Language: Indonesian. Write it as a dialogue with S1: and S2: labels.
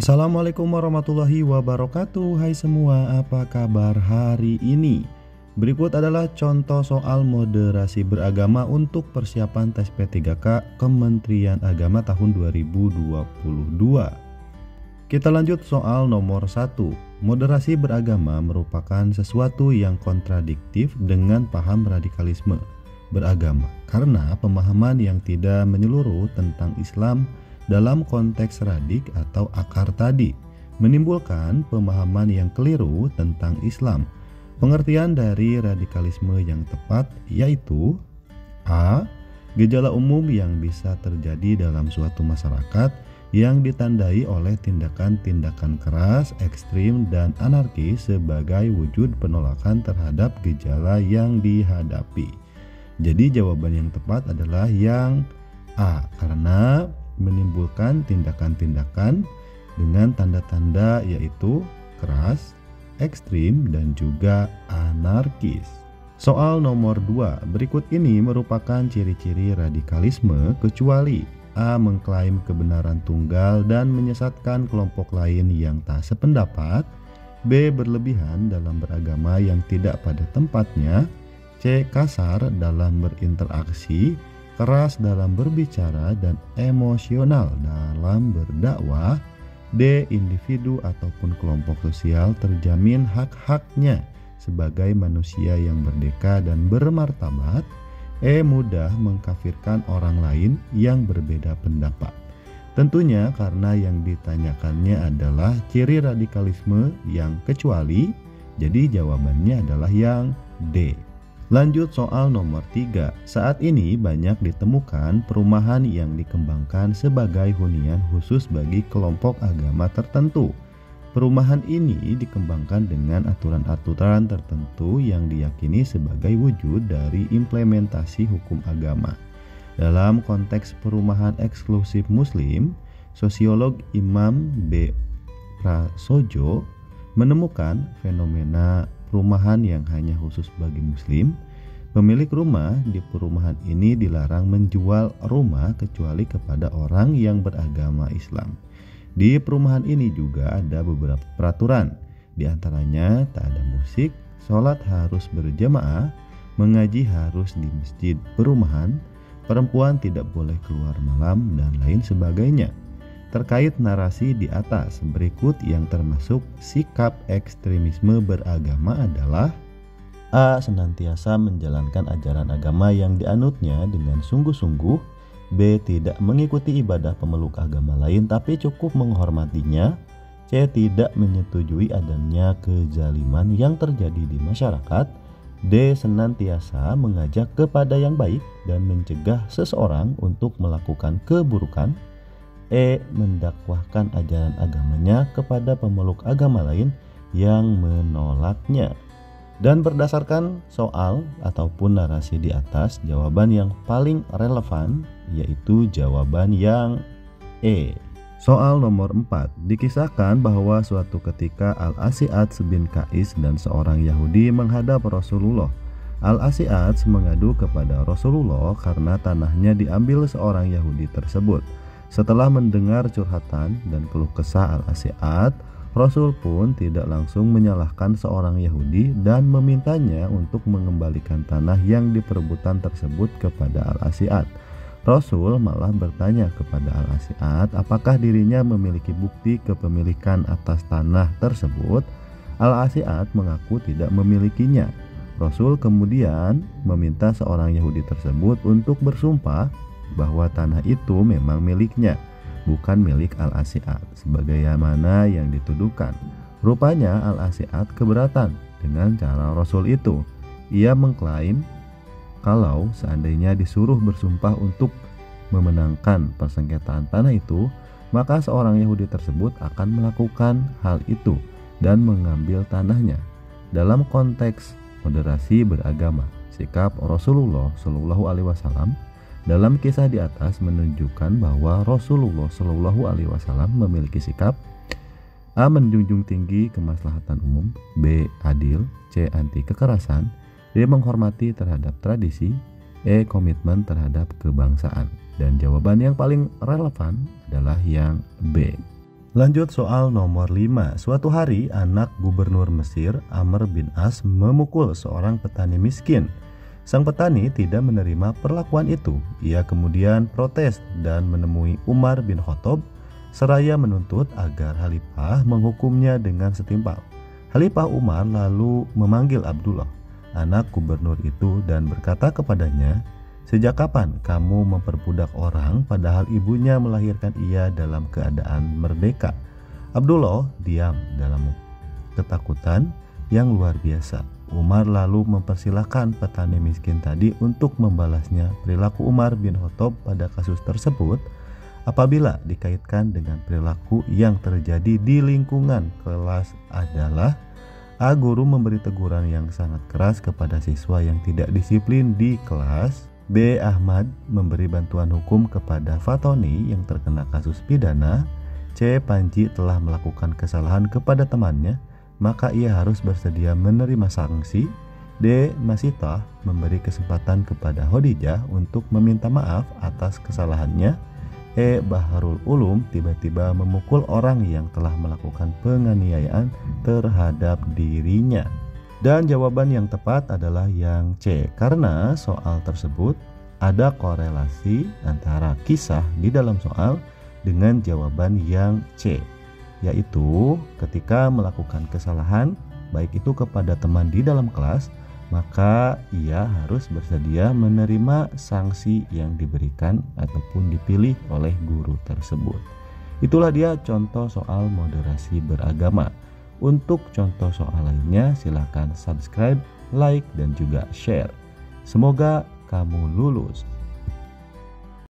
S1: Assalamualaikum warahmatullahi wabarakatuh. Hai semua, apa kabar hari ini? Berikut adalah contoh soal moderasi beragama untuk persiapan tes P3K Kementerian Agama tahun 2022. Kita lanjut soal nomor 1. Moderasi beragama merupakan sesuatu yang kontradiktif dengan paham radikalisme beragama karena pemahaman yang tidak menyeluruh tentang Islam dalam konteks radik atau akar tadi menimbulkan pemahaman yang keliru tentang Islam. Pengertian dari radikalisme yang tepat yaitu A. Gejala umum yang bisa terjadi dalam suatu masyarakat yang ditandai oleh tindakan-tindakan keras, ekstrim, dan anarki sebagai wujud penolakan terhadap gejala yang dihadapi. Jadi jawaban yang tepat adalah yang A, karena menimbulkan tindakan-tindakan dengan tanda-tanda yaitu keras, ekstrim, dan juga anarkis. Soal nomor 2. Berikut ini merupakan ciri-ciri radikalisme kecuali A. Mengklaim kebenaran tunggal dan menyesatkan kelompok lain yang tak sependapat, B. Berlebihan dalam beragama yang tidak pada tempatnya, C. Kasar dalam berinteraksi, keras dalam berbicara, dan emosional dalam berdakwah, D. Individu ataupun kelompok sosial terjamin hak-haknya sebagai manusia yang merdeka dan bermartabat, E. Mudah mengkafirkan orang lain yang berbeda pendapat. Tentunya karena yang ditanyakannya adalah ciri radikalisme yang kecuali, jadi jawabannya adalah yang D. Lanjut soal nomor 3. Saat ini banyak ditemukan perumahan yang dikembangkan sebagai hunian khusus bagi kelompok agama tertentu. Perumahan ini dikembangkan dengan aturan-aturan tertentu yang diyakini sebagai wujud dari implementasi hukum agama. Dalam konteks perumahan eksklusif Muslim, sosiolog Imam B. Prasojo menemukan fenomena perumahan yang hanya khusus bagi Muslim. Pemilik rumah di perumahan ini dilarang menjual rumah kecuali kepada orang yang beragama Islam. Di perumahan ini juga ada beberapa peraturan, di antaranya tak ada musik, sholat harus berjamaah, mengaji harus di masjid perumahan, perempuan tidak boleh keluar malam, dan lain sebagainya. Terkait narasi di atas, berikut yang termasuk sikap ekstremisme beragama adalah A. Senantiasa menjalankan ajaran agama yang dianutnya dengan sungguh-sungguh, B. Tidak mengikuti ibadah pemeluk agama lain tapi cukup menghormatinya, C. Tidak menyetujui adanya kezaliman yang terjadi di masyarakat, D. Senantiasa mengajak kepada yang baik dan mencegah seseorang untuk melakukan keburukan, E. Mendakwahkan ajaran agamanya kepada pemeluk agama lain yang menolaknya. Dan berdasarkan soal ataupun narasi di atas, jawaban yang paling relevan yaitu jawaban yang E. Soal nomor 4. Dikisahkan bahwa suatu ketika Al-As'ad bin Qais dan seorang Yahudi menghadap Rasulullah. Al-As'ad mengadu kepada Rasulullah karena tanahnya diambil seorang Yahudi tersebut. Setelah mendengar curhatan dan keluh kesah Al-As'ad, Rasul pun tidak langsung menyalahkan seorang Yahudi dan memintanya untuk mengembalikan tanah yang diperebutan tersebut kepada Al-As'ad. Rasul malah bertanya kepada Al-As'ad apakah dirinya memiliki bukti kepemilikan atas tanah tersebut. Al-As'ad mengaku tidak memilikinya. Rasul kemudian meminta seorang Yahudi tersebut untuk bersumpah bahwa tanah itu memang miliknya, bukan milik Al-As'ad sebagaimana yang dituduhkan. Rupanya Al-As'ad keberatan dengan cara Rasul itu. Ia mengklaim kalau seandainya disuruh bersumpah untuk memenangkan persengketaan tanah itu, maka seorang Yahudi tersebut akan melakukan hal itu dan mengambil tanahnya. Dalam konteks moderasi beragama, sikap Rasulullah Shallallahu Alaihi Wasallam dalam kisah di atas menunjukkan bahwa Rasulullah Shallallahu Alaihi Wasallam memiliki sikap A. Menjunjung tinggi kemaslahatan umum, B. Adil, C. Anti kekerasan, D. Menghormati terhadap tradisi, E. Komitmen terhadap kebangsaan. Dan jawaban yang paling relevan adalah yang B. Lanjut soal nomor 5. Suatu hari anak gubernur Mesir, Amr bin As, memukul seorang petani miskin. Sang petani tidak menerima perlakuan itu. Ia kemudian protes dan menemui Umar bin Khattab seraya menuntut agar Khalifah menghukumnya dengan setimpal. Khalifah Umar lalu memanggil Abdullah, anak gubernur itu, dan berkata kepadanya, "Sejak kapan kamu memperbudak orang padahal ibunya melahirkan ia dalam keadaan merdeka?" Abdullah diam dalam ketakutan yang luar biasa. Umar lalu mempersilahkan petani miskin tadi untuk membalasnya. Perilaku Umar bin Khattab pada kasus tersebut apabila dikaitkan dengan perilaku yang terjadi di lingkungan kelas adalah: A. Guru memberi teguran yang sangat keras kepada siswa yang tidak disiplin di kelas. B. Ahmad memberi bantuan hukum kepada Fatoni yang terkena kasus pidana. C. Panji telah melakukan kesalahan kepada temannya, maka ia harus bersedia menerima sanksi. D. Masitah memberi kesempatan kepada Khadijah untuk meminta maaf atas kesalahannya. E. Baharul Ulum tiba-tiba memukul orang yang telah melakukan penganiayaan terhadap dirinya. Dan jawaban yang tepat adalah yang C, karena soal tersebut ada korelasi antara kisah di dalam soal dengan jawaban yang C, yaitu ketika melakukan kesalahan baik itu kepada teman di dalam kelas, maka ia harus bersedia menerima sanksi yang diberikan ataupun dipilih oleh guru tersebut. Itulah dia contoh soal moderasi beragama. Untuk contoh soal lainnya silahkan subscribe, like, dan juga share. Semoga kamu lulus.